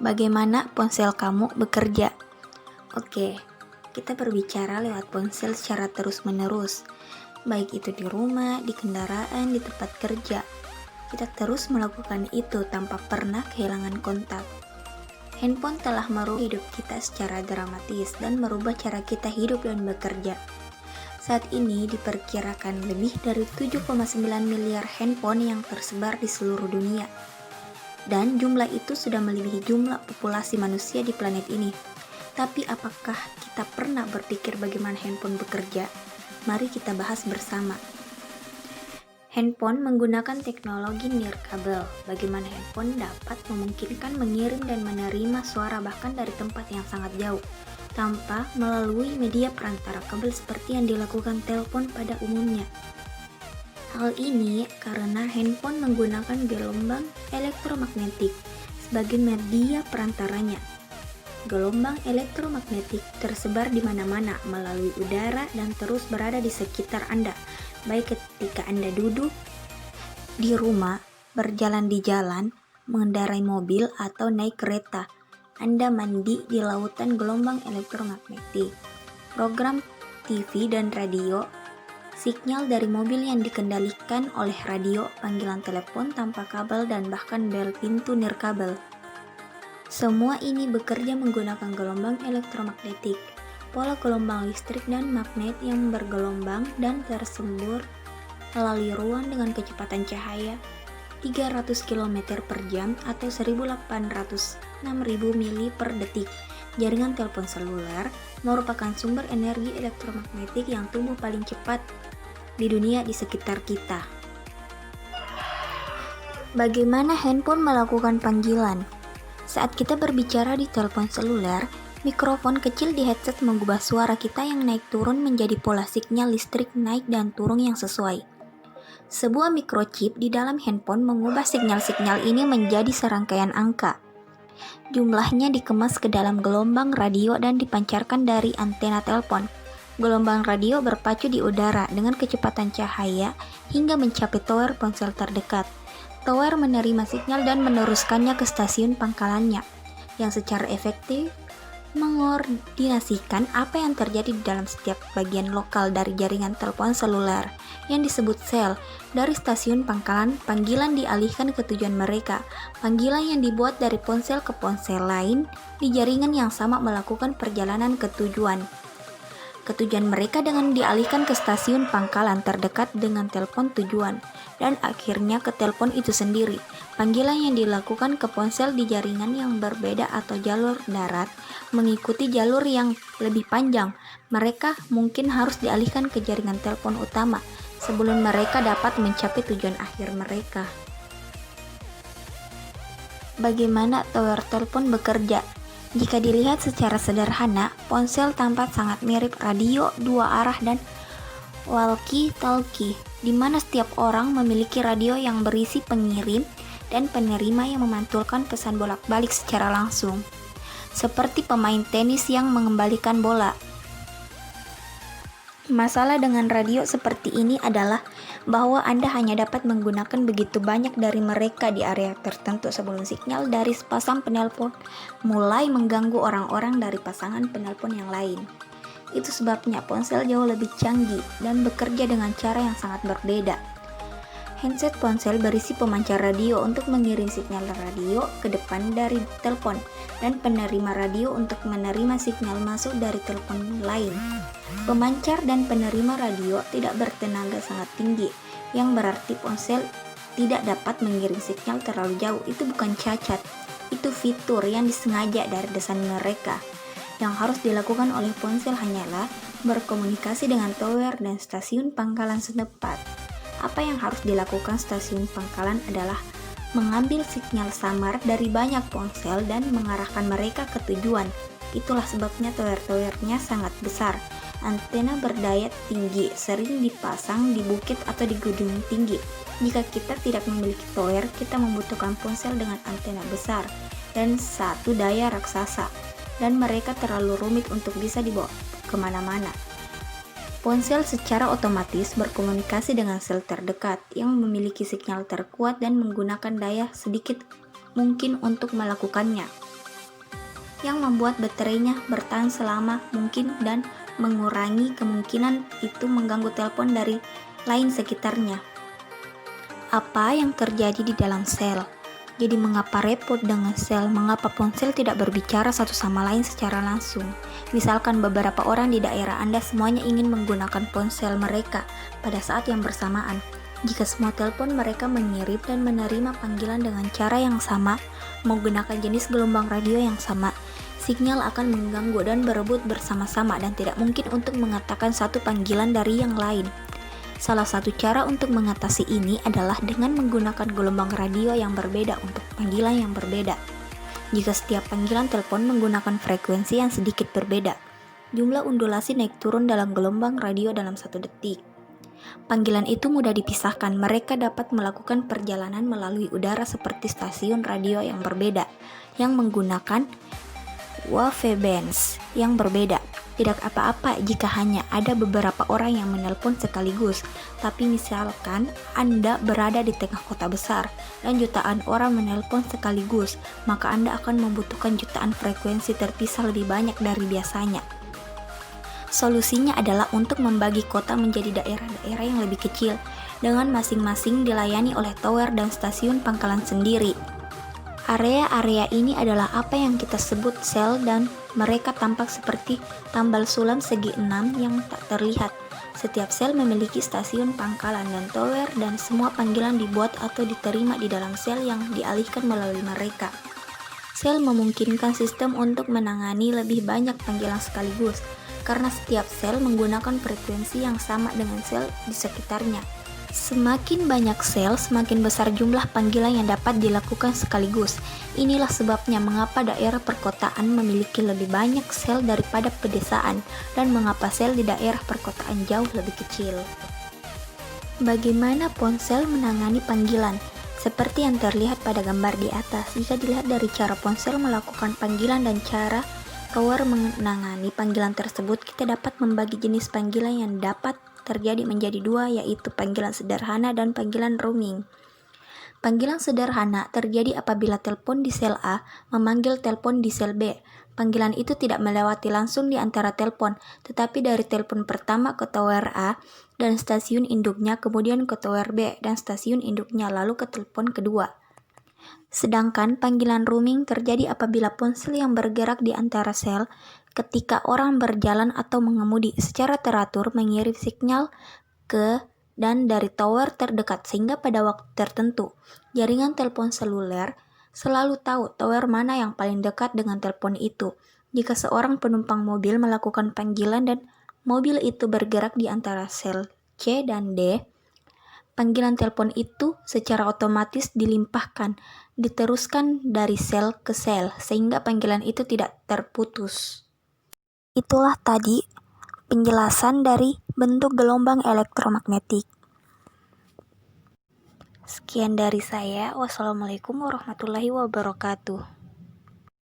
Bagaimana ponsel kamu bekerja? Oke, kita berbicara lewat ponsel secara terus-menerus, baik itu di rumah, di kendaraan, di tempat kerja. Kita terus melakukan itu tanpa pernah kehilangan kontak. Handphone telah merubah hidup kita secara dramatis dan merubah cara kita hidup dan bekerja. Saat ini diperkirakan lebih dari 7,9 miliar handphone yang tersebar di seluruh dunia. Dan jumlah itu sudah melebihi jumlah populasi manusia di planet ini. Tapi apakah kita pernah berpikir bagaimana handphone bekerja? Mari kita bahas bersama. Handphone menggunakan teknologi nirkabel. Bagaimana handphone dapat memungkinkan mengirim dan menerima suara bahkan dari tempat yang sangat jauh, tanpa melalui media perantara kabel seperti yang dilakukan telepon pada umumnya. Hal ini karena handphone menggunakan gelombang elektromagnetik sebagai media perantaranya. Gelombang elektromagnetik tersebar di mana-mana melalui udara dan terus berada di sekitar Anda, baik ketika Anda duduk di rumah, berjalan di jalan, mengendarai mobil, atau naik kereta. Anda mandi di lautan gelombang elektromagnetik. Program TV dan radio, sinyal dari mobil yang dikendalikan oleh radio, panggilan telepon tanpa kabel, dan bahkan bel pintu nirkabel. Semua ini bekerja menggunakan gelombang elektromagnetik, pola gelombang listrik dan magnet yang bergelombang dan tersembur melalui ruang dengan kecepatan cahaya 300 km per jam atau 1.806.000 mili per detik. Jaringan telepon seluler merupakan sumber energi elektromagnetik yang tumbuh paling cepat di dunia di sekitar kita. Bagaimana handphone melakukan panggilan? Saat kita berbicara di telepon seluler, mikrofon kecil di headset mengubah suara kita yang naik turun menjadi pola sinyal listrik naik dan turun yang sesuai. Sebuah microchip di dalam handphone mengubah sinyal-sinyal ini menjadi serangkaian angka. Jumlahnya dikemas ke dalam gelombang radio dan dipancarkan dari antena telepon. Gelombang radio berpacu di udara dengan kecepatan cahaya hingga mencapai tower ponsel terdekat. Tower menerima sinyal dan meneruskannya ke stasiun pangkalannya, yang secara efektif mengordinasikan apa yang terjadi di dalam setiap bagian lokal dari jaringan telepon seluler, yang disebut sel. Dari stasiun pangkalan, panggilan dialihkan ke tujuan mereka. Panggilan yang dibuat dari ponsel ke ponsel lain di jaringan yang sama melakukan perjalanan ke tujuan mereka dengan dialihkan ke stasiun pangkalan terdekat dengan telepon tujuan, dan akhirnya ke telepon itu sendiri. Panggilan yang dilakukan ke ponsel di jaringan yang berbeda atau jalur darat mengikuti jalur yang lebih panjang. Mereka mungkin harus dialihkan ke jaringan telepon utama sebelum mereka dapat mencapai tujuan akhir mereka. Bagaimana tower telepon bekerja? Jika dilihat secara sederhana, ponsel tampak sangat mirip radio dua arah dan walkie-talkie, di mana setiap orang memiliki radio yang berisi pengirim dan penerima yang memantulkan pesan bolak-balik secara langsung, seperti pemain tenis yang mengembalikan bola. Masalah dengan radio seperti ini adalah bahwa Anda hanya dapat menggunakan begitu banyak dari mereka di area tertentu sebelum sinyal dari sepasang penelpon mulai mengganggu orang-orang dari pasangan penelpon yang lain. Itu sebabnya ponsel jauh lebih canggih dan bekerja dengan cara yang sangat berbeda. Handset ponsel berisi pemancar radio untuk mengirim sinyal radio ke depan dari telepon dan penerima radio untuk menerima sinyal masuk dari telepon lain. Pemancar dan penerima radio tidak bertenaga sangat tinggi, yang berarti ponsel tidak dapat mengirim sinyal terlalu jauh. Itu bukan cacat, itu fitur yang disengaja dari desain mereka. Yang harus dilakukan oleh ponsel hanyalah berkomunikasi dengan tower dan stasiun pangkalan setempat. Apa yang harus dilakukan stasiun pangkalan adalah mengambil sinyal samar dari banyak ponsel dan mengarahkan mereka ke tujuan. Itulah sebabnya tower-towernya sangat besar. Antena berdaya tinggi sering dipasang di bukit atau di gedung tinggi. Jika kita tidak memiliki tower, kita membutuhkan ponsel dengan antena besar dan satu daya raksasa, dan mereka terlalu rumit untuk bisa dibawa kemana-mana. Ponsel secara otomatis berkomunikasi dengan sel terdekat yang memiliki sinyal terkuat dan menggunakan daya sedikit mungkin untuk melakukannya. yang membuat baterainya bertahan selama mungkin dan mengurangi kemungkinan itu mengganggu telepon dari lain sekitarnya. Apa yang terjadi di dalam sel? Jadi mengapa repot dengan sel? Mengapa ponsel tidak berbicara satu sama lain secara langsung? Misalkan beberapa orang di daerah Anda semuanya ingin menggunakan ponsel mereka pada saat yang bersamaan. Jika semua telepon mereka mengirim dan menerima panggilan dengan cara yang sama, menggunakan jenis gelombang radio yang sama, sinyal akan mengganggu dan berebut bersama-sama dan tidak mungkin untuk mengatakan satu panggilan dari yang lain. Salah satu cara untuk mengatasi ini adalah dengan menggunakan gelombang radio yang berbeda untuk panggilan yang berbeda. Jika setiap panggilan telepon menggunakan frekuensi yang sedikit berbeda, jumlah undulasi naik turun dalam gelombang radio dalam 1 detik. Panggilan itu mudah dipisahkan, mereka dapat melakukan perjalanan melalui udara seperti stasiun radio yang berbeda, yang menggunakan wavebands yang berbeda. Tidak apa-apa jika hanya ada beberapa orang yang menelpon sekaligus, tapi misalkan Anda berada di tengah kota besar dan jutaan orang menelpon sekaligus, maka Anda akan membutuhkan jutaan frekuensi terpisah lebih banyak dari biasanya. Solusinya adalah untuk membagi kota menjadi daerah-daerah yang lebih kecil, dengan masing-masing dilayani oleh tower dan stasiun pangkalan sendiri. Area-area ini adalah apa yang kita sebut sel dan mereka tampak seperti tambal sulam segi 6 yang tak terlihat. Setiap sel memiliki stasiun pangkalan dan tower dan semua panggilan dibuat atau diterima di dalam sel yang dialihkan melalui mereka. Sel memungkinkan sistem untuk menangani lebih banyak panggilan sekaligus karena setiap sel menggunakan frekuensi yang sama dengan sel di sekitarnya. Semakin banyak sel, semakin besar jumlah panggilan yang dapat dilakukan sekaligus. Inilah sebabnya mengapa daerah perkotaan memiliki lebih banyak sel daripada pedesaan, dan mengapa sel di daerah perkotaan jauh lebih kecil. Bagaimana ponsel menangani panggilan? Seperti yang terlihat pada gambar di atas, jika dilihat dari cara ponsel melakukan panggilan dan cara tower menangani panggilan tersebut, kita dapat membagi jenis panggilan yang dapat terjadi menjadi dua, yaitu panggilan sederhana dan panggilan roaming. Panggilan sederhana terjadi apabila telepon di sel A memanggil telepon di sel B. Panggilan itu tidak melewati langsung di antara telepon, tetapi dari telepon pertama ke tower A dan stasiun induknya, kemudian ke tower B dan stasiun induknya, lalu ke telepon kedua. Sedangkan panggilan roaming terjadi apabila ponsel yang bergerak di antara sel ketika orang berjalan atau mengemudi secara teratur mengirim sinyal ke dan dari tower terdekat, sehingga pada waktu tertentu jaringan telepon seluler selalu tahu tower mana yang paling dekat dengan telepon itu. Jika seorang penumpang mobil melakukan panggilan dan mobil itu bergerak di antara sel C dan D, panggilan telepon itu secara otomatis diteruskan dari sel ke sel, sehingga panggilan itu tidak terputus. Itulah tadi penjelasan dari bentuk gelombang elektromagnetik. Sekian dari saya. Wassalamualaikum warahmatullahi wabarakatuh.